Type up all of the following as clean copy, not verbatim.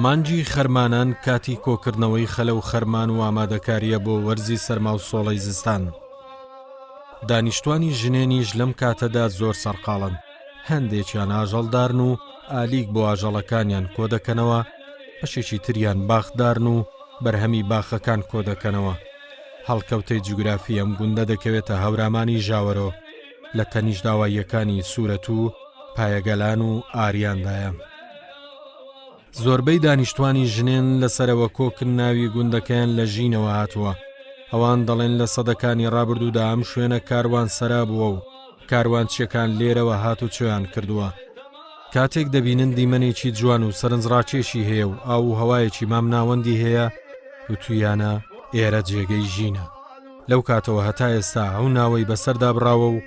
مانجی خەرمانان کاتی کۆکردنەوەی خەلە و خەرمان و ئامادەکاریە بۆ وەرزی سەرما و سۆڵەی زستان. دانیشتوانی ژنێنیش لەم کاتەدا زۆر سەرقاڵن. هەندێکیان ئاژەڵدارن و ئالیک بۆ ئاژەڵەکانیان کۆ دەکەنەوە، بەشێکی تریان باخدارن و بەرهەمی باخەکان کۆ دەکەنەوە. هەڵکەوتەی جوگرافی ئەم گوندە دەکەوێتە هەورامانی ژاوەرۆ لە تەنیشت داواییەکانی سوورەت و پایەگەلان و ئاریاندایە. زۆربەی دانیشتوانی ژنێن لەسەرەوە کۆکن ناوی گوندەکەیان لە ژینەوە هاتووە. ئەوان دەڵێن لە سەدەکانی ڕابردوودا ئەم شوێنە کاروان سەرا بووە و کاروانچیەکان لێرەوە هاتوچۆیان کردووە. کاتێک دەبینن دیمەنێکی جوان و سەرنجڕاکێشی هەیە و ئاو و هەوایەکی مام ناوەندی هەیە وتویانە ئێرە جێگەی ژینە. لەو کاتەوە هەتا ئێستا ئەو ناوەی بەسەردا بڕاوە و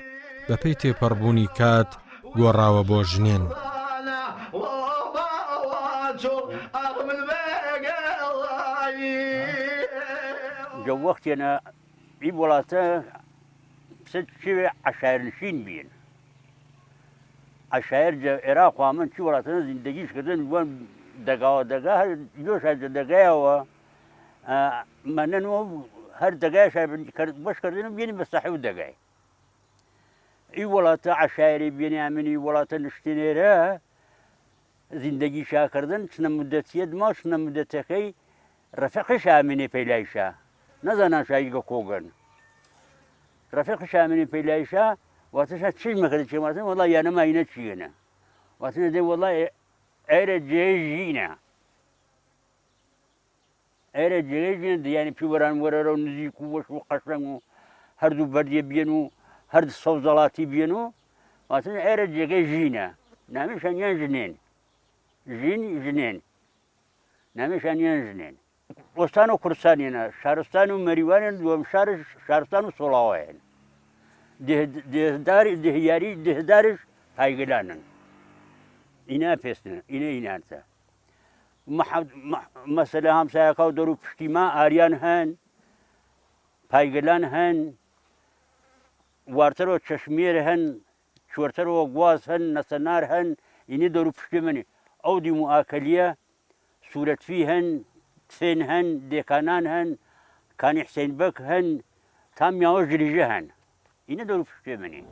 بەپێی تێپەڕبوونی کات گۆڕاوە بۆ ژنێن. وەختێنە ئی وڵاتە شێوێ عەشایرنشین بین. عەشایر عێراقا من چی وڵاتەنە زیندگیشکردن وان دەگاوە دەگا هەر یۆشە دەگایەوە مەنەنەوە هەر دەگایشە بەشکردنم بینی بە سەحیو دەگای. ئی وڵاتە عەشایری بێنیامینی وڵاتە نشتینێرە زیندگی شاکردن چنە مدەتیە دما چنە مدەتەکەی ڕەفیقی شامینێ پەیلایشە نەزانان شایگە کۆگەن ڕەفیق شامینی پەیلایشە واتەشە چی مەکرد چێماتن وەڵای یانەماینە چیەنە واتنە دێ وەڵای ئێرە جێژینە ئێرە جێژینە دیانی پیوەران وەرەرە و نزیک و وەش و قەشەنگ و هەردوو بەردێ بێن و هەر سەوزەڵاتی بێن و واتنە ئێرە جێگەی ژینە نامیشانیان ژنێن ژین ژنێن نامیشانیان ژنێن وەستان و کوردستانیانە شارستان و مەریوانیان دووەم شارش شارستان و سۆڵاوایان دهیاری دهدارش پایگەلانن ئینا پێستن ئینە ئینانتە مەسەلە هەمسایەکە و دەرو پشتیما ئاریان هەن پایگەلان هەن وارتەرەوە چەشمێر هەن چوەرتەرەوە گواز هەن نەسەنار هەن ئینی دەرو پشتی منی ئەو دیموئاکەلیە سوورەتفی هەن تفێن هەن دێکانان هەن کانی حسێن بەک هەن تام میاوە ژریژە هەن ئینە دەرو پشتێ منی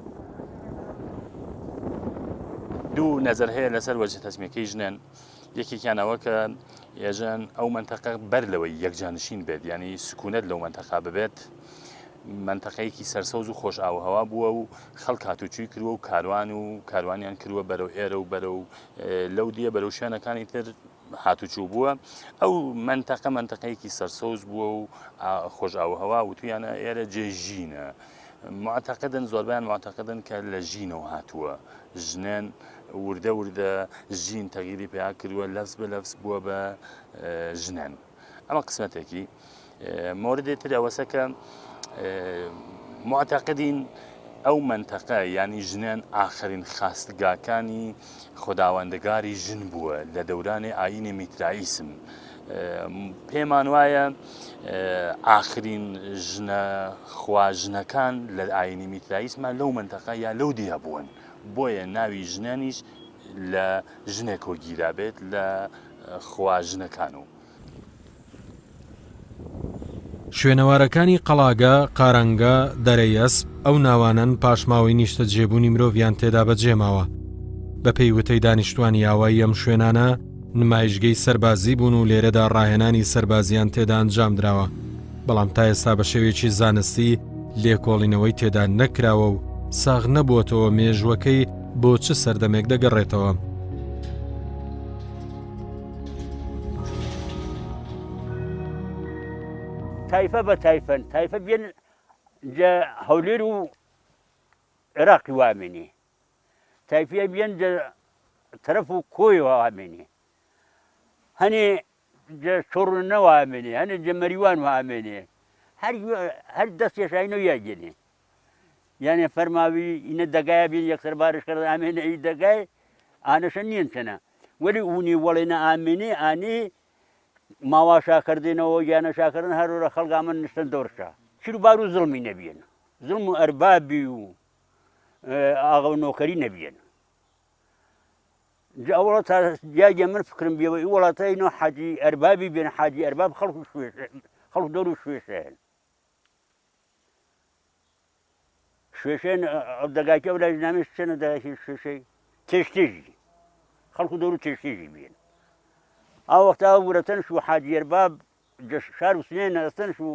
دوو نەزەر هەیە لەسەر وەرزی تەسمیەکەی ژنێن یەکێکیانەوە کە ئێژەن ئەو منتەقە بەر لەوەی یەکجانشین بێت ینی سکوونەت لەو منتەقا ببێت منتەقەیەکی سەرسەوز و خۆش ئاوهەوا بووە و خەڵک هاتوچووی کردووە و کاروانیان کردووە بەرەو ئێرە و بەرەو لەو دیە بەرەو شوێنەکانی تر هاتوچوو بووە ئەو منتەقەیەکی سەرسەوز بووە و خۆش ئاوهەوا و تویانە ئێرە جێژینە معتەقدن زۆربیان معتەقدن کە لە ژینەوە هاتووە ژنێن وردە وردە ژین تەغییری پێیا کردووە لەفز بە لەفز بووە بە ژنێن ئەمە قسمەتێکی موردی تر ئەوەسە کە معتەقدین ئەو منتەقە ینی ژنێن ئاخرین خاستگاکانی خوداوەندەگاری ژن بووە لە دەورانی ئاینی میترائیسم پێمان وایە ئاخرین ژنە خواژنەکان لە ئاینی میترائیسمە لەو منتەقە یا لەو دیە بوون بۆیە ناوی ژنێنیش لە ژنێک وەرگیرا بێت لە خواژنەکان و شوێنەوارەکانی قەڵاگە قارەنگە دەرەی ئەسپ ئەو ناوانن پاشماوەی نیشتە جێبوونی مرۆڤیان تێدا بەجێماوە بە پێی وتەی دانیشتوانی یاوایی ئەم شوێنانە نمایشگەی سەربازی بوون و لێرەدا ڕاهێنانی سەربازیان تێدا ئەنجام درراوە بەڵام تا ئێستا بە شێوێکی زانستی لێکۆڵینەوەی تێدا نەکراوە و ساغ نەبووەتەوە مێژوەکەی بۆ چ سەردەمێک دەگەڕێتەوە تایفە بە تایفەن تایفە بێن جە هەولێر و عێراقی وامێنێ تایفە بێن جە تەرەف و کۆی وامێنێ هەنێ جە چۆڕنە وامێنێ هەنێ جە مەریوان وامێنێ هەر دەستێشاینەوە یاگێنێ یانێ فەرماوی ئینە دەگایە بین یەکسەر بارشکرد ئامێنە ئی دەگای ئانەشە نییە چەنە وەلی ئونی وەڵێنە ئامێنێ ئانی ماوا شاکردێنەوە یانە شاکردن هەرورە خەڵگا من نیشتن دۆرشە چیر و بار و زڵمی نەبیێن زڵم و ئەربابی و ئاغا و نۆکەری نەبیێن ئەوڵە تا دیاگە من فکرم بێەوە ئی وڵاتەینەوە حاجی ئەربابی بێن حاجی ئەرباب خەڵک دەور و شوێشێن شوێشێن دەگاکە و لاژنامێش چێنە دەگاکی شوێشەی تێشتێژی خەڵکو دەور و تێشتێژی بێن ئەو وەختا ورەتەنش و حاجی ئەرباب شار و سنێن نەستەنش و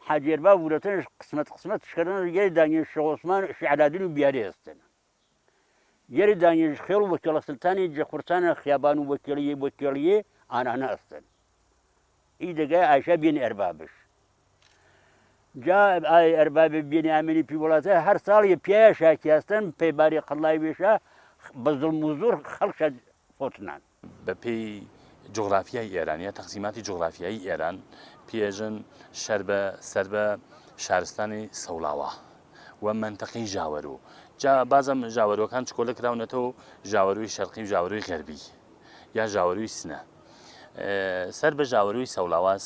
حاجی ئەرباب ورەتەنش قسمەت شکردن یەری دانیێش شێخ عوسمان شیعلادین و بیارێ هەستن یەری دانیێش خێڵ و وەکێڵە سلتانی جەخورتانە خیابان و وەکێڵیە ئانانە هەستن ئی دەگای ئایشا بێنی ئەربابش جا ئای ئەربابێ بێنی ئامێنی پێی وڵاتە هەر ساڵی پیاە شاکی هەستن پەیباری قەڵای وێشە بە زڵم و زۆر خەڵکە فۆتنان بەپێی جغرافیای ئێران یا تەقسیماتی جغرافیایی ئێران پێژن سەر بە شارستانی سەوڵاوە و منتەقەی ژاوەرۆ جا بازم ژاوەرۆکان چکۆلە کراونەتەوە ژاوەروی شەرقی و ژاوەروی غەربی یا ژاوەروی سنە سەر بە ژاوەروی سەوڵاواس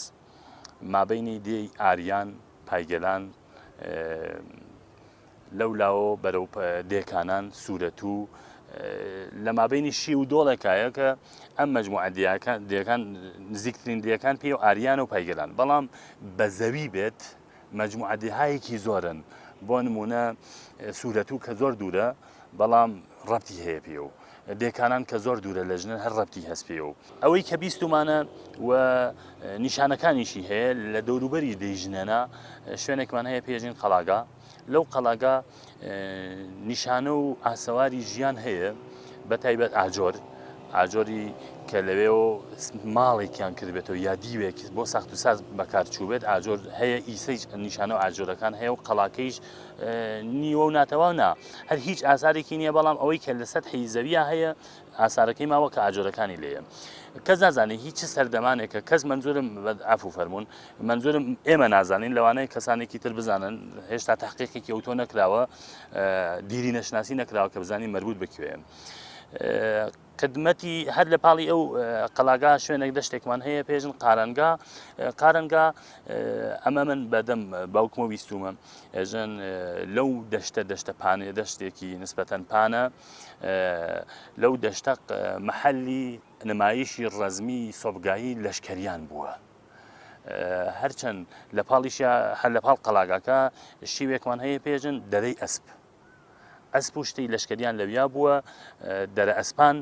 مابینی دێی ئاریان پایگەلان لەولاوە بەرەو دێکانان سوورەت و لە مابینی شی و دۆڵێکایە کە ئەم مەجموعە دیەکان نزیکترین دیەکان پێ و ئاریان و پایگەلان بەڵام بە زەوی بێت مەجموعە دیهایەکی زۆرن بۆ نمونە سوورەت و کە زۆر دوورە بەڵام ڕەبتی هەیە پێ و دێکانان کە زۆر دوورە لە ژنە هەر ڕەبتی هەست پێ و ئەوەی کە بیستمانە و نیشانەکانیشی هەیە لە دەوروبەری دەیژنێنە شوێنێکمان هەیە پێژین قەڵاگا لەو قەڵاگا نیشانە و ئاسەواری ژیان هەیە بە تایبەت ئاجۆری کە لەوێەوە ماڵێکیان کردبێتەوە یا دیوێک بۆ ساخت و ساز بەکارچوو بێت ئاجۆر هەیە ئیسەی نیشانە و ئاجۆرەکان هەیە و قەڵاکەیش نیوە و ناتەواو نا هەر هیچ ئاسارێکی نییە بەڵام ئەوەی کە لە سەتحی زەویە هەیە ئاسارەکەی ماوە کە ئاجۆرەکانی لێیە کەس نازانێ هیچ سەردەمانێکە کەس منزورم ئەفو فەرمونون منزورم ئێمە نازانین لەوانەیە کەسانێکی تر بزانن هێشتا تحقیقێکی ئەوتۆ نەکراوە دیری نەشناسی نەکراوە کە بزانین مربوط بکوێ خدمەتی هەر لە پاڵی ئەو قەڵاگا شوێنێک دەشتێکمان هەیە پێژن قارنگا ئەمە من بەدەم باوکمە بیستومە ئێژن لەو دەشتە پانێ دەشتێکی نسبەتەن پانە لەو دەشتە مەحەلی نمایشی ڕەزمی سۆبگایی لەشکریان بووە هەرچەند لە پاڵیشە هەر لە پاڵ قەڵاگاکە شیوێکمان هەیە پێژن دەرەی ئەسپ و شتی لەشکریان لەویا بووە دەرە ئەسپان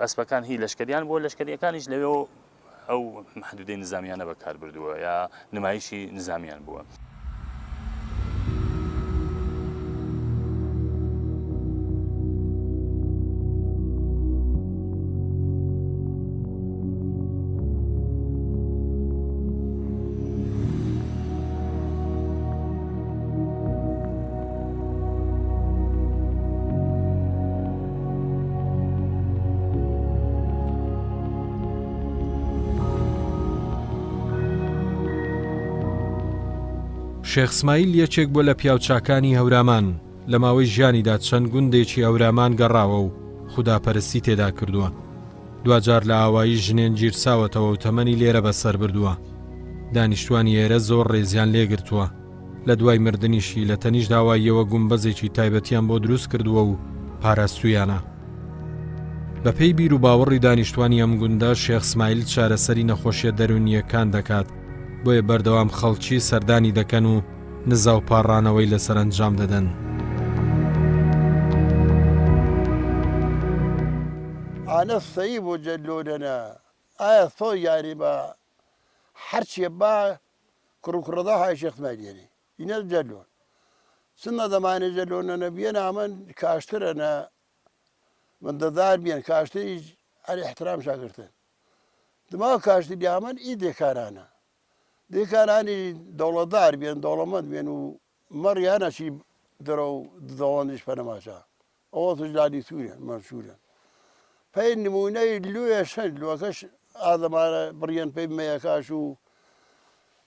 ئەسپەکان هی لەشکریان بووە لەشکریەکانیش لەوێ ئەو محدودەی نظامیانە بەکار بردووە یا نمایشی نظامیان بووە. شێخ اسماعیل یەکێک بۆ لە پیاوچاکانی هەورامان لە ماوەی ژیانیدا چەند گوندێکی هەورامان گەڕاوە و خوداپەرستی تێدا کردووە. دوجار لە ئاوایی ژنێن گیرساوەتەوە و تەمەنی لێرە بەسەر بردووە. دانیشتوانی ئێرە زۆر ڕێزیان لێگرتووە. لە دوای مردنیشی لە تەنیش داواییەوە گومبەزێکی تایبەتیان بۆ دروست کردووە و پاراستویانە. بەپێی بیر و باوەڕی دانیشتوانی ئەم گوندە شێخ اسماعیل چارەسەری نەخۆشیە دەرونیەکان دەکات بۆیە بەردەوام خەڵکی سەردانی دەکەن و نزا و پاڕانەوەی لەسەر ئەنجام دەدەن. ئانە سەی بۆ جەلۆدەنە ئایا تۆ یاری بە هەرچیە با کوڕکوڕەدا های شێخ اسماعیلێنی ئینە جەلۆن چنە دەمانێ جەلۆنەنە بێن ئامن کاشترەنە من دەدار بێن کاشتریش هەر احترام شاگرتن دما کاشتی دیامن ئی دێکارانە دیکارانی دەوڵەتدار بێن دەوڵەمەند بێن و مەڕیانەشی دەرە و دەوڵەندیش پەنەماشا ئەوە توژدانی سوورێن مەشهورن پێی نمونەی لوێ شەد لوەکەش ئادەمانە بڕیان پێی مەیەکاش و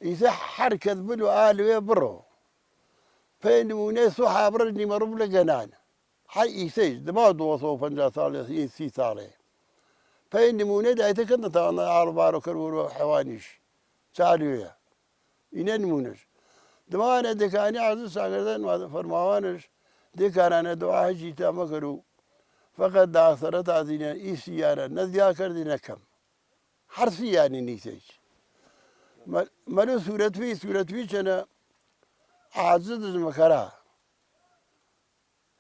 ئیسە حرکت بن و ئالوێ بڕۆ پێی نمونەی سو حابڕ نیمەڕوب لە گەنان حی ئیسەیش دەما 250 ساڵێ 30 ساڵێ پێی نمونەی دایتەکە نەتوانە ئاڵوبارۆ کردوە حیوانیش چالوێە ئینە نمونەش دەمانە دەکانی عەزیز شاگردان فەرماوانش دێکارانە دعاهەجی تا مەکەر و فقط داسەرە تازینە ئیسیانە نەزیا کردی نەکەم حرفیانی نیسەیش مەلو سوورەتوی چەنە عاجز مەکەرا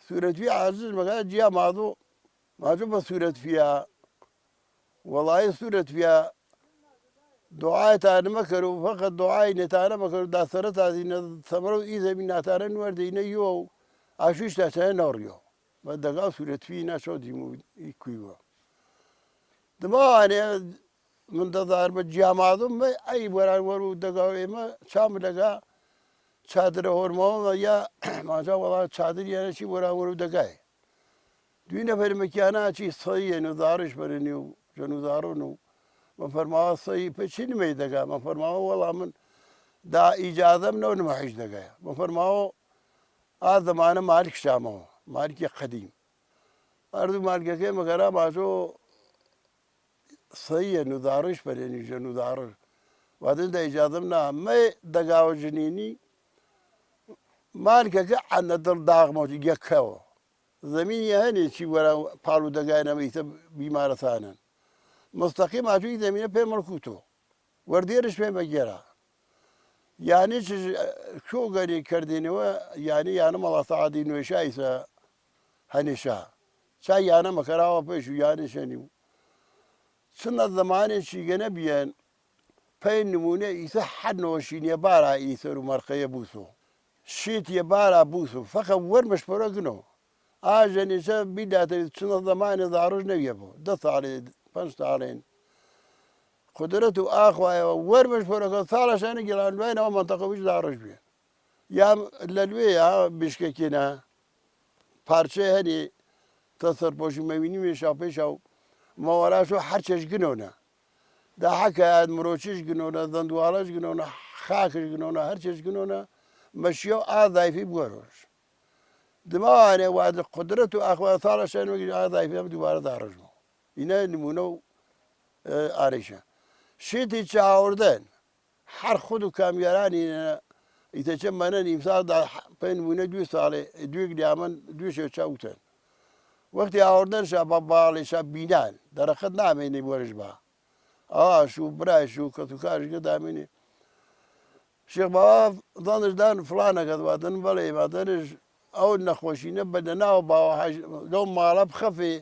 سوورەتوی عاجز مەکەرا جیا ماجۆ بە سوورەتویە وەڵای سوورەتویە دعایتانە مەکەر و فقط دعای نێتانە مەکەر و داسەرە تازینە سەمرە و ئیزەمی ناتانە نوەردەینە یۆ و ئاشویشتا چەنە نەڕیۆ بە دەگا سوورەتوی نەچۆ دیمویکویوە دەماوانێ من دەزار بە جیامادم ئەی وەران وەر و دەگا ئێمە چام لەگا چادرە هۆرمەوە یا ماجا وەڵا چادریانەچی وەراوەر و دەگای دوی نەفەرمەکیانە چی سەیەن و داڕش بەرنی و ژەن و داڕۆن و من فەرماوە سەی پچی نمەی دەگا من فەرماوە وەڵا من دا ئیجازەم نەو نمەحیش دەگایە من فەرماوە ئا زەمانە مالک شامەوە مالکی قەدیم هەردوو مالکەکەی مەگەرا ماژۆ سەیەن و داڕش بەرێنی ژەن و داڕش وادندا ئیجازەم نا مە دەگاوە ژنینی مالکەکە عەنە دڵ داغمەوتی یەکەوە زەمینی هەنێکی وەرە پاڵ و دەگایەوە ئیتە بیمارەتانن مستەقیم هاتووی زەمینە پێ مڵکوتۆ وەردێرش پێ بەگێرا یانی کۆ گەری کردێنەوە یانی یانە مەڵا سەعادی نوێشایسە هەنێشا چا یانە مەکەراوە پێش و یانی شەنی و چنە زەمانێکی گەنە بیەن پێی نمونە ئیسە حەد نۆشینیە بارا ئیسەر و مەرقەیە بووسۆ شێتیە بارا بووسۆ فەقە وەرمەش پەرە گنەوە ئاژەنیشە بیداتەوێت چنە زەمانێ داڕۆژ نەویە بۆ 10 ساڵێ 5 ساڵێن قدرەت و ئاخوایەوە وەرمەش پەرەکە ساڵەشانە گەڵان دوایەوە مەنتەقەویش داڕۆژ بێن یا لە لوێە بشکەکێنە پارچەی هەنێ تە سەرپۆشی مەوینی وێشا پێشا و مەوەراشۆ هەر چێش گنۆنە دا حەکایەت مرۆچیش گنۆنە دەندواڵەش گنۆنە خاکش گنۆنە هەر چێش گنۆنە مەشیە و ئازایفی بوەرۆژ دماوانێ وا قدرەت و ئاخوای ساڵەشان وەگەری ئازایفی ئەم دووبارە داڕۆژمەوە ئینە نمونە و ئارێشە شێتی چاوەردەن هەر خود و کامیارانی ئیتەچە مەنە نیمساڵدا پێ نمونە 2 ساڵێ دوێک دیامەن دوێشێ چاوتەن وەختی ئاوردەنشا بە باڵێشا بینان دەرەخەت نامێنێ وەرش بە ئاش و برایش و کەت و کارشگە دامێنێ شێخ بەوا دەنجدان فلانەکەت واتن بەڵێ واتەنش ئەو نەخۆشینە بە دەناوە باوە لەو ماڵە بخەفێ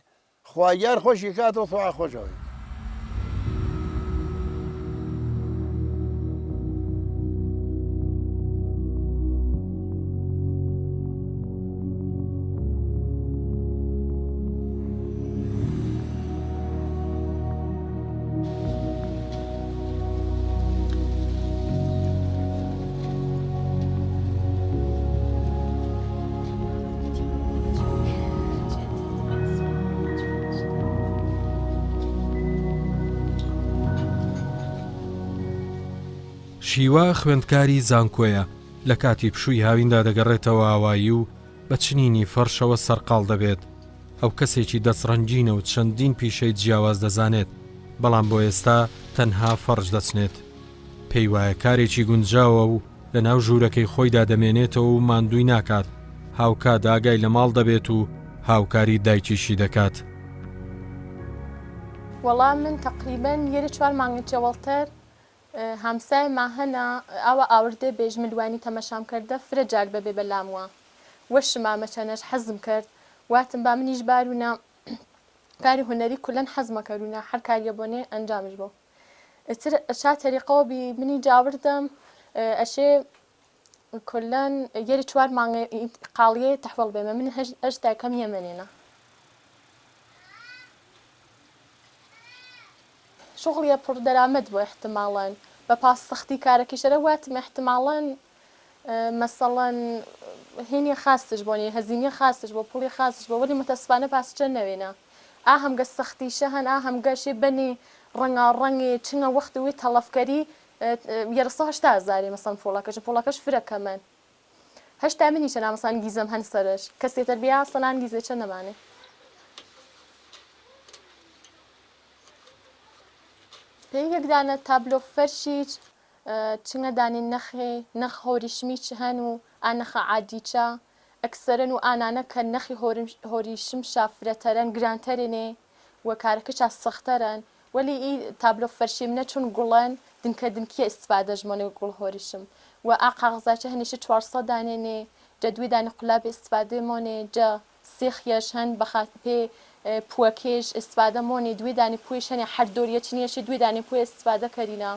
خواگیان خۆشی کاتەوە سوعا خۆشەوەی شیوا خوێندکاری زانکۆیە لە کاتی پشووی هاویندا دەگەڕێتەوە ئاوایی و بە چنینی فەرشەوە سەرقاڵ دەبێت ئەو کەسێکی دەسڕەنجینە و چەندین پیشەی جیاواز دەزانێت بەڵام بۆ ئێستا تەنها فەرش دەچنێت پێی وایە کارێکی گونجاوە و لە ناو ژوورەکەی خۆیدا دەمێنێتەوە و ماندووی ناکات هاوکات ئاگای لە ماڵ دەبێت و هاوکاری دایکیشی دەکات وەڵام من تقریبەن یەری 4 مانگە جەوەڵتر هەمسای ماهەنا ئەوە ئاوردێ بێژملوانی تەمەشام کردە فرە جار بەبێ بەلاموە وەشمامە چەنەش حەزم کرد واتم با منیش باروونە کاری هوەری کولەن حەزمە کەروونە هەر کاریە بۆنێ ئەنجامش بۆ ئتر ئەشا تەریقەوە منی جاوردم ئەشێ کولەن یەری 4 مانگە قاڵیە تەحوەڵ بێمە من هەشتا کەم یەمەنێنە شغڵیە پڕ دەرامەت بۆ احتماڵەن بە پاس سەختی کارەکەیشەرە واتم احتماڵەن مەسەڵەن هینی خاستش بۆنی هەزینی خاستش بۆ پوڵی خاستش بۆ وەری متەسفانە پاسچە نەوێنە ئا هەمگە سەختیشە هەن ئا هەمگەشی بەنی ڕەنگی چنگە وەختوی تەڵەفکەری یێرسە هەشتا هەزاری مەسەڵەن پۆڵەکەش فرەکەمەن هەشتا منیشە نامەسان گیزەم هەن سەرش کەسێتر بیا سەلان گیزێچە نەمانێ پێی یەکدانە تابلۆ فەرشیچ چنگە دانی نەخ هۆریشمی چ هەن و ئانەخە عادیچە ئەکسەرن و ئانانە کە نەخی هۆریشم شافرەتەرەن گرانتەرێنێ وە کارەکەچ سەختەرن وەلی ئی تابلۆ فەرشی منە چون گوڵەن دنکە دنکیە ئیسفادەژمەنێ گوڵ هۆریشم و ئا قاغزاچە هەنیشە 400 دانێنێ جە دوی دانی قولاب ئیسفادێ مۆنێ جە سێخیەش هەن بەخات پێ پووەکێش ئیسفادە مۆنێ دوی دانی پویش هەنێ هەر دۆریە چنیەشی دوی دانی پوی ئیسفادە کەرینە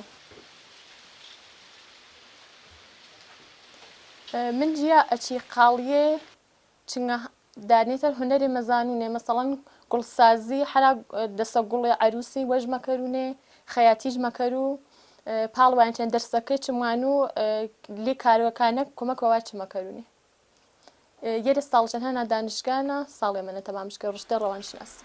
من جیا ئەچی قاڵیێ چنگە دانێتەر هونەری مەزانونێ مەسەڵەن گوڵسازی هەرا دەسە گوڵێ عروسی وەژ مەکەرونێ خەیاتیژ مەکەرو پاڵوانچێن دەرسەکەی چموان و لێ کارەکانە کۆمەکەوا چمەکەرونێ یێرە ساڵچەند هەنا دانشگانە ساڵێ منە تەمامشکە ڕشتە ڕەوانشناسی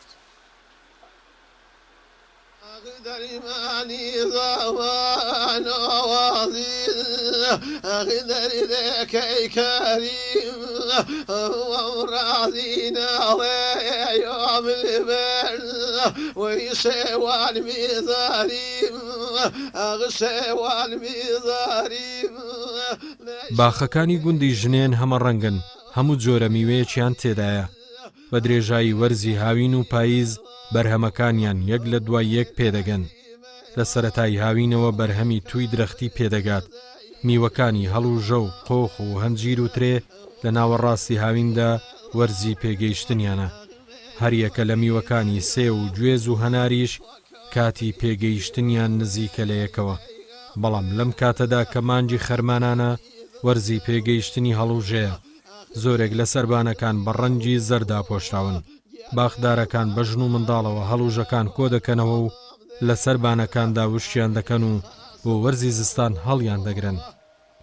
درماني ضوان وظيل أغدر ذاك كريم وراضينا يوم البرد ويسوى المظالم أغسوى المظالم باخەکانی گوندی ژنێن هەمە ڕەنگن هەموو جۆرە میوەیەکیان تێدایە بە درێژایی وەرزی هاوین و پاییز بەرهەمەکانیان یەک لە دوای یەک پێدەگەن لە سەرەتای هاوینەوە بەرهەمی توی درەختی پێدەگات میوەکانی هەڵ و ژە و قۆخ و هەنجیر و ترێ لە ناوەڕاستی هاویندا وەرزی پێگەیشتنیانە هەریەکە لە میوەکانی سێ و گوێز و هەناریش کاتی پێگەیشتنیان نزیکە لە یەکەوە بەڵام لەم کاتەدا کە مانگی خەرمانانە وەرزی پێگەیشتنی هەڵوژەیە زۆرێک لە سەربانەکان بە ڕەنگی زەردا پۆشراون باخدارەکان بە ژن و منداڵەوە هەڵوژەکان کۆ دەکەنەوە و لە سەربانەکاندا وشتیان دەکەن و بۆ وەرزی زستان هەڵیان دەگرن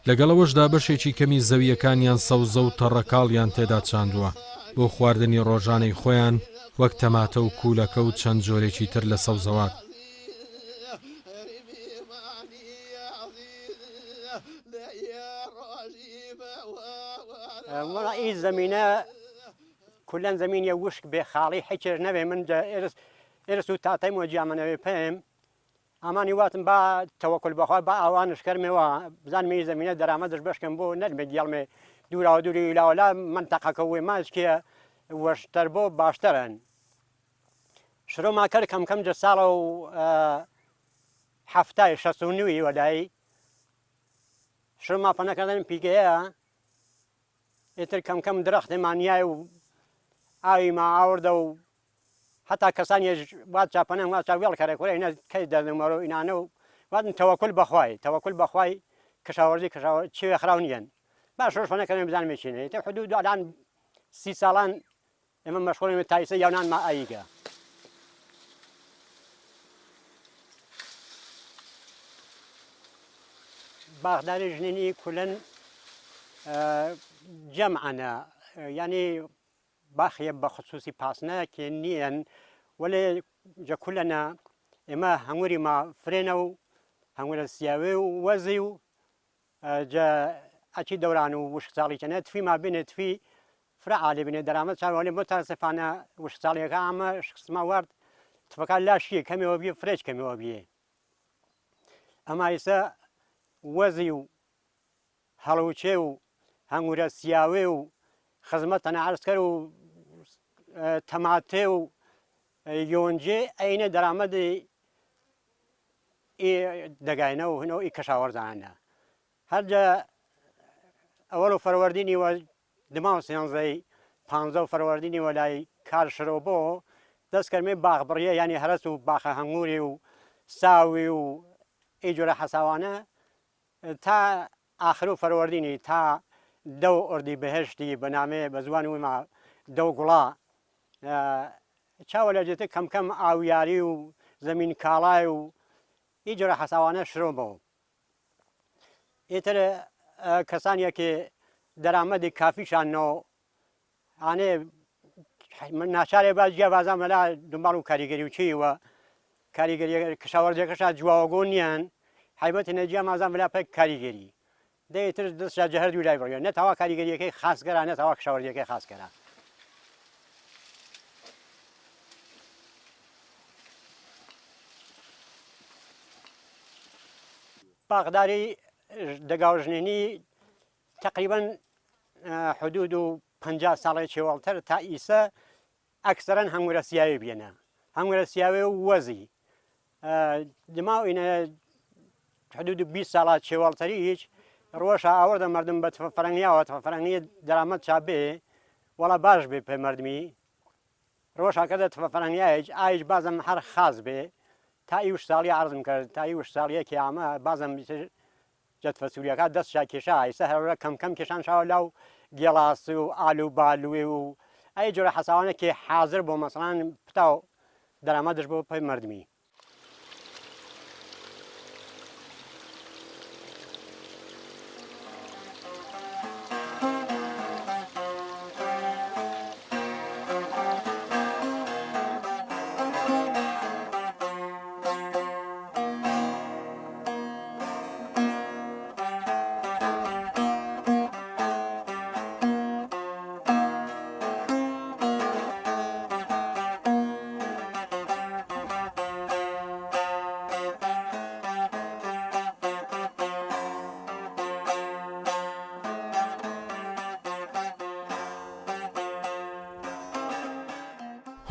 لەگەڵەوەشدا بەشێکی کەمی زەویەکانیان سەوزە و تەڕەکاڵیان تێدا چاندووە بۆ خواردنی ڕۆژانەی خۆیان وەک تەماتە و کوولەکە و چەند جۆرێکی تر لە سەوزەوات والله زمینە كلن زمین وشک بێ خاڵی حیچر نەبێ من ئێرس و تاتەی وەجیامەنەوێ پێم ئەمانی واتم با تەوەکل بەخوا با ئەوانش کەرمێەوە بزانمێ زمینە دەرامەدش بەشکەم بۆ نەرمێ دیڵمێ دووراوە دووری لاوەلا منتەقەکە وێ ماچکیە وەشتەر بۆ باشترن شرۆما کرد کەم کەم جە ساڵە و هەفتای 69 وەدایی شرۆما پەنەکردن پیگەیە ئێتر کەم کەم درەختێمانیای و ئاوی ما ئاوردە و حتا کەسانیش وات چاپەنەم وا چاوێڵ کارێکوەرە هینە کەی دەرنەمەرە و ئینانە و واتن تەوەکل بەخوای کەشاوەرزی چێوێ خراو نیەن باش ڕۆژ فەنەکەن بزانمێ چینێ تە حدود ئالان 30 ساڵان ئێمە مەشغوڵین تایسە یاونان ما ئایگە باخداری ژنینی کولن جەمعانە یعنی باخیە بە خصوصی پاسنەکێ نیەن وەلێ جە کولەنە ئێمە هەنگووری ما فرێنە و هەنگورە سیاوێ و وەزی و جە ئەچی دەوران و وشک ساڵی چەنە تفی ما بینێ تفی فرە عالی بینێ دەرامەت چاوەڵێ بۆ تاسەفانە وشک ساڵیەکە ئەمە شخصما وارد تفەکان لاشیە کەمێەوە بیە فرێج کەمێەوە بیێ ئەما ئێستا وەزی و هەڵوچێ و هەنگورە سیاوێ و خزمەت تەنە عرزکەر و تەماتێ و یۆنجێ ئەینە دەرامەدی دەگاینەوە و هنەوە ئی کەشاوەرزانە هەرجە ئەوەڵ و فەروەردینی وە دما و سێنزەی 15 فەروەردینی وەلای کارشرەوە بۆ دەستکەرمێ باغ بڕیە ینی هەرس و باخە هەنگووری و ساوی و ئەی جۆرە حەساوانە تا ئاخر و فەروەردینی تا دە ئۆردی بەهێشتی بەنامێ بە زوان وما دە گوڵا چاوە لە جێتە کەم کەم ئاویاری و زەمین کاڵای و ئی جۆرە حەساوانە شرۆ بەوە ئیتر کەسانێکی دەرامەدی کافیشانەوە ئانێ ناچارێ باز جیاوازان مەلا دنبال و کاریگەری و چیوە کاریگەری کشاوەرجەکەشا جواوەگۆ نیان حیبەتی نەجیا مازان بلا پێک کاریگەری دەیتر دەستشا جەهەر دوو لای بڕێ نەتەوا کاریگەریەکەی خاصگەرە نەتەوا کشاوەرجەکەی خاصگەرە باغداری دەگاوژنێنی تقریبا حدود و 50 ساڵی چێوەڵتر تا ئیسە ئەکسەرەن هەنگورە سیاوی بێنە هەنگورە سیاوێ و وەزی دماوینە حدود 20 ساڵات چێوەڵتەری هیچ ڕۆژە ئاوەردە مردم بە فەرەنگیاوە فەرەنگی دەرامەت چابێ وەڵا باش بێ پێ مردمی ڕۆژاکەدە فەرەنگیایش ئایش بازم هەر خاص بێ تا ئیوش ساڵی عرضم کرد تا ئیوش ساڵیەکی ئامە بازم جەت فەسووریەکە دەستشا کێشا ئیسە هەرە کەم کێشان شاوە لاو گێڵاسی و ئالو بالوێ و ئەی جۆرە حەساوانێکی حاضر بۆ مەسەڵان پتا و دەرامەتش بۆ پێی مردمی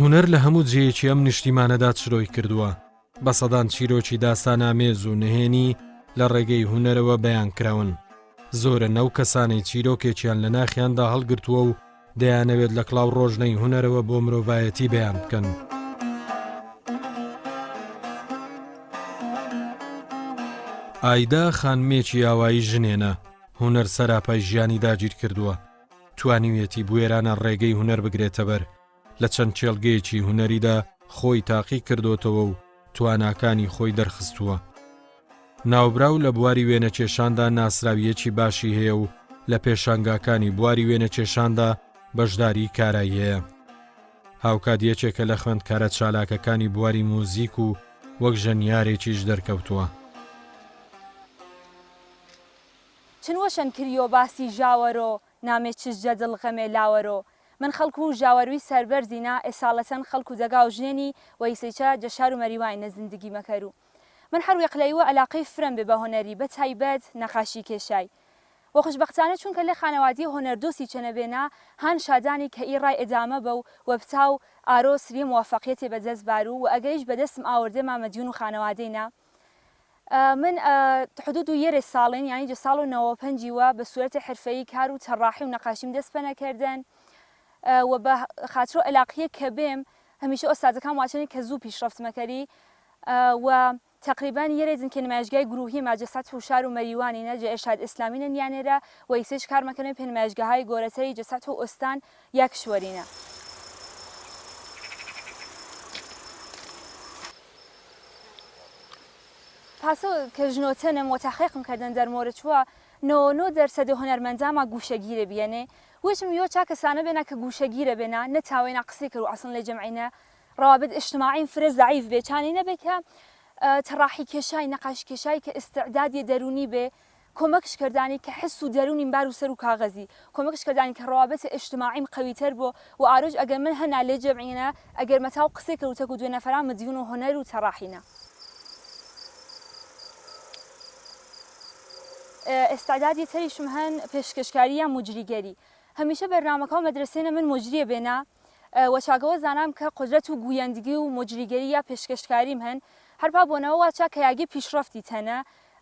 هونەر لە هەموو جێیەکی ئەم نیشتیمانەدا چرۆی کردووە بە سەدان چیرۆکی داستانامێز و نهێنی لە ڕێگەی هونەرەوە بەیان کراون زۆرە نەو کەسانەی چیرۆکێکیان لە ناخیاندا هەڵگرتووە و دەیانەوێت لە کڵاو ڕۆژنەی هونەرەوە بۆ مرۆڤایەتی بەیان بکەن ئایدا خانمێکی ئاوایی ژنێنە هونەر سەراپای ژیانی داگیر کردووە توانیوێتی بوێرانە ڕێگەی هونەر بگرێتە بەر لە چەند چێڵگەیەکی هونەریدا خۆی تاقی کردوتەوە و تواناکانی خۆی دەرخستووە ناوبراو لە بواری وێنەکێشاندا ناسراویەکی باشی هەیە و لە پێشانگاکانی بواری وێنەکێشاندا بەشداری کارایی هەیە هاوکاتیەکێکە لە خوێندکارە چالاکەکانی بواری موزیک و وەک ژەنیارێکیش دەرکەوتووە چنوەشەن کریۆ باسی ژاوەرۆ نامێ چشجە دڵغەمێ لاوەرۆ من خەڵکو و ژاوەروی سەربەرزینا ئێساڵەتەن خەڵکو دەگا و ژنێنی وەیسەیچە جەشار و مەریوانە زندگی مەکەرو من هەر وێقلەیوە ئەلاقەی فرم بێ بە هۆنەری بە تایبەت نەخاشی کێشای وە خوشبەختانە چونکە لە خانەوادی هۆنەردۆسی چەنەبێنا هان شادانی کە ئیڕای ئەدامە بە و وەبتا و ئارۆسری موافقیەتی بەدەستبار و ئەگەریش بەدەستم ئاوردێ مامەدیون و خانەوادەینا من حدود و یەرێ ساڵین یانی جە ساڵ و 95 وە بە سوورەتی حرفەیی کار و تەڕاحی و نەقاشیم دەست پە نەکردن و بە خاطرۆ علاقیە کە بێم هەمیشە ئۆستادەکان واچنی کە زوو پیشڕەفتمەکەری و تقریبا یەرێزن کە نمایشگای گروهی ماجەسات و شار و مەریوانی نەجە ئێرشاد ئیسلامینە یانێرە و ئیسش کارمەکەن پێ نمایشگاهای گۆرەتەری جەسات و ئۆستان یا کشوەرینە پاسە کە ژنۆتەنم و تاحقیقم کردن دەرمۆرە چووە 99% هۆنەرمەندامە گوشەگیرە بێنێ وشم یۆ چا کەسانە بێنە کە گوشەگیرە بێنە نەتاوێنە قسەی کرد و ئەسڵ لێ جەمعینە ڕوابط اجتماعی فرە ضعیف بێ چانی نەبێ کە تەڕاحی کێشای نەقاش کێشای کە ئستعدادی دەرونی بێ کۆمەکش کردانی کە حس و دەرونی بار و سەر و کاغەزی کۆمەکش کردانی کە ڕوابط اجتماعیم قویتر بۆ و ئاروج ئەگەر من هەنا لێ جەمعینە ئەگەر مەتاو قسەی کرد و تەک و دوێ نەفەران مدیون و هۆنەر و تەڕاحینە استعدادی تریشم هەن پێشکەشکاریە مجریگەری هەمیشە بەرنامەکە و مەدرسێنە من مجریە بێنە وەچاگەوە زانام کە قدرەت و گویندگی و مجریگەری یا پێشکەشکاریم هەن هەرپا بۆنەوە واچا کە یاگی پیشڕەفتی تەنە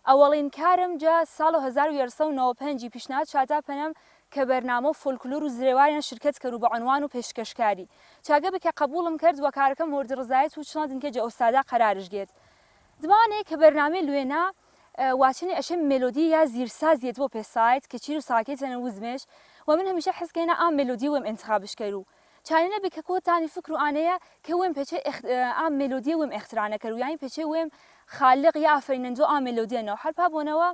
ئەوەڵین کارم جا ساڵ 1995 پیشنهاد شادا پەنەم کە بەرنامە و فۆلکلۆر و زرێواریان شرکت کرد و بە عنوان و پێشکەشکاری چاگە بکە قبولم کرد و کارەکە مورد ڕزایەت و چڵاندن کە جە ئۆستادا قەرارش گێت دمانەیە کە بەرنامەی لوێنا واچنی ئەشێ مێلۆدی یا زیرسازیت بۆ پێسایت کە چیر و ساکێت تەنە وزمێش و من هەمیشە حەزکەینە ئام مێلۆدی وێم انتخابش کرد و چانە بکە کۆتانی فکر و ئانەیە کە وێم پێچێ ئام مێلۆدی وێم ئەخترانە کرد و یانی پێچێ وێم خالق یا ئافرینەندۆ ئام مێلۆدیەنەوە هەرپا بۆنەوە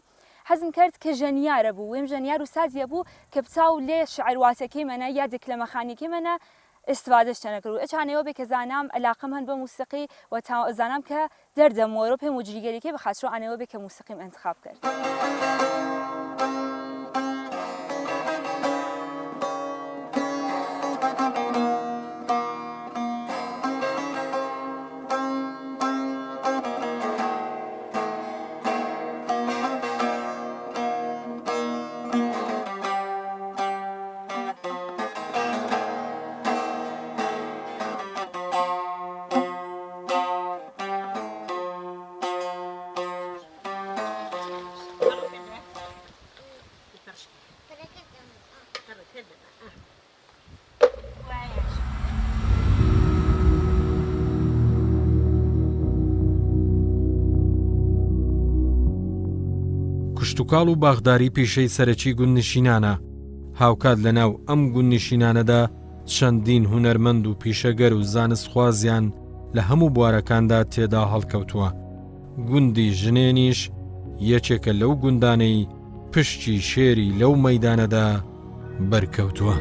حەزم کرد کە ژەنیارە بوو وێم ژەنیار و سازیە بوو کە بچاو لێ شعرواسەکەی منە یا دەکلەمەخانیەکەی منە استفادەش تەنەکرد و ئەچانەوە بێ کە زانام علاقەم هەن بە موسیقی و زانام کە دەردەمەوەرە پێم و جریگەریەکەی بەخاترۆ ئانەوە بێ کە موسیقیم انتخاب کرد. کشتتوکاڵ و باغداری پیشەی سەرەکی گوندنشینانە هاوکات لەناو ئەم گوندنشینانەدا چەندین هونەرمەند و پیشەگەر و زانستخوازیان لە هەموو بوارەکاندا تێدا هەڵکەوتووە. گوندی ژنێنیش یەکێکە لەو گوندانەی پشتی شێری لەو مەیدانەدا بەرکەوتووە.